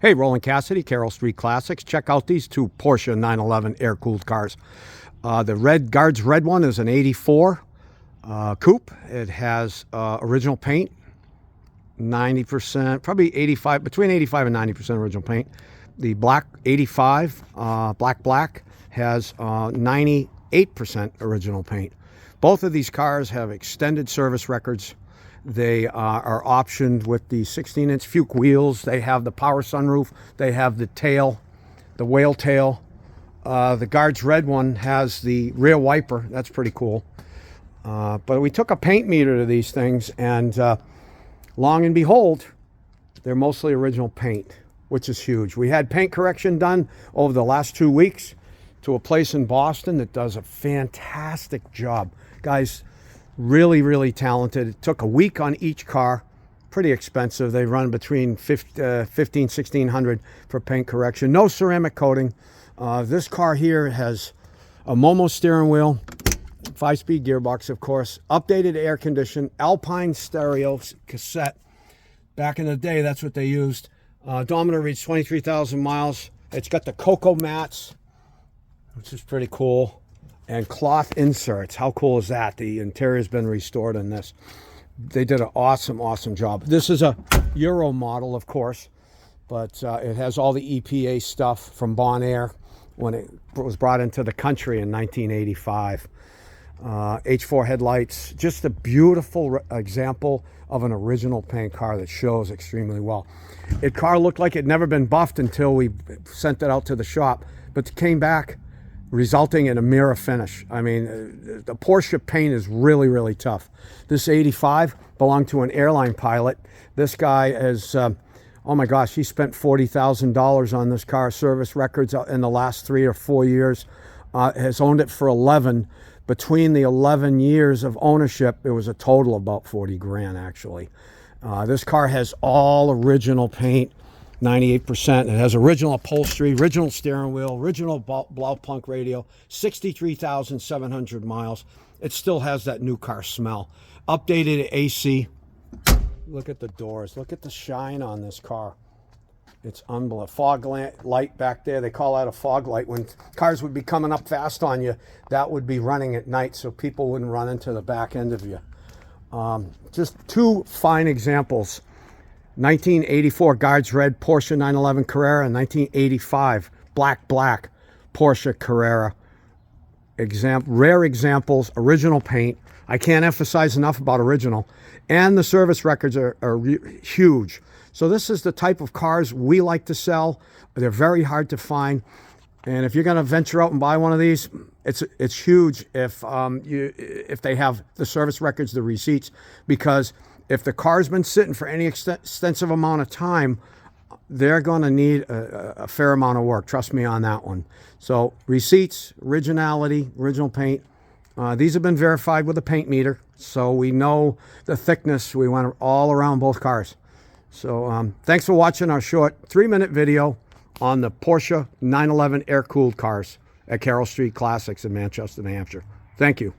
Hey, Roland Cassidy, Carroll Street Classics. Check out these two Porsche 911 air-cooled cars. The Guards red one is an 84 coupe. It has original paint, 90%, probably 85, between 85 and 90% original paint. The black 85, black, has 98% original paint. Both of these cars have extended service records. They are optioned with the 16-inch Fuke wheels. They have the power sunroof. They have the tail, the whale tail. The Guards red one has the rear wiper. That's pretty cool. But we took a paint meter to these things, and long and behold, they're mostly original paint, which is huge. We had paint correction done over the last 2 weeks to a place in Boston that does a fantastic job. Guys, really, really talented. It took a week on each car. Pretty expensive. They run between $1,500–$1,600 for paint correction. No ceramic coating. This car here has a Momo steering wheel, 5-speed gearbox, of course, updated air condition, Alpine stereo cassette. Back in the day, that's what they used. Odometer reads 23,000 miles. It's got the cocoa mats, which is pretty cool, and cloth inserts. How cool is that? The interior's been restored in this. They did an awesome, awesome job. This is a Euro model, of course, but it has all the EPA stuff from Bonaire when it was brought into the country in 1985. H4 headlights, just a beautiful example of an original paint car that shows extremely well. The car looked like it never been buffed until we sent it out to the shop, but it came back resulting in a mirror finish. I mean, the Porsche paint is really, really tough. This 85 belonged to an airline pilot. This guy is, oh my gosh, he spent $40,000 on this car. Service records in the last 3 or 4 years. Has owned it for 11. Between the 11 years of ownership, it was a total of about 40 grand, actually. This car has all original paint, 98%. It has original upholstery, original steering wheel, original Blaupunk radio, 63,700 miles. It still has that new car smell. Updated AC. Look at the doors. Look at the shine on this car. It's unbelievable. Fog light back there. They call that a fog light. When cars would be coming up fast on you, that would be running at night so people wouldn't run into the back end of you. Just two fine examples. 1984 Guards red Porsche 911 Carrera, and 1985 black Porsche Carrera. Rare examples, original paint. I can't emphasize enough about original. And the service records are huge. So this is the type of cars we like to sell. They're very hard to find. And if you're going to venture out and buy one of these, it's huge if they have the service records, the receipts, because if the car's been sitting for any extensive amount of time, they're going to need a fair amount of work. Trust me on that one. So receipts, originality, original paint. These have been verified with a paint meter, so we know the thickness. We went all around both cars. So thanks for watching our short 3-minute video on the Porsche 911 air-cooled cars at Carroll Street Classics in Manchester, New Hampshire. Thank you.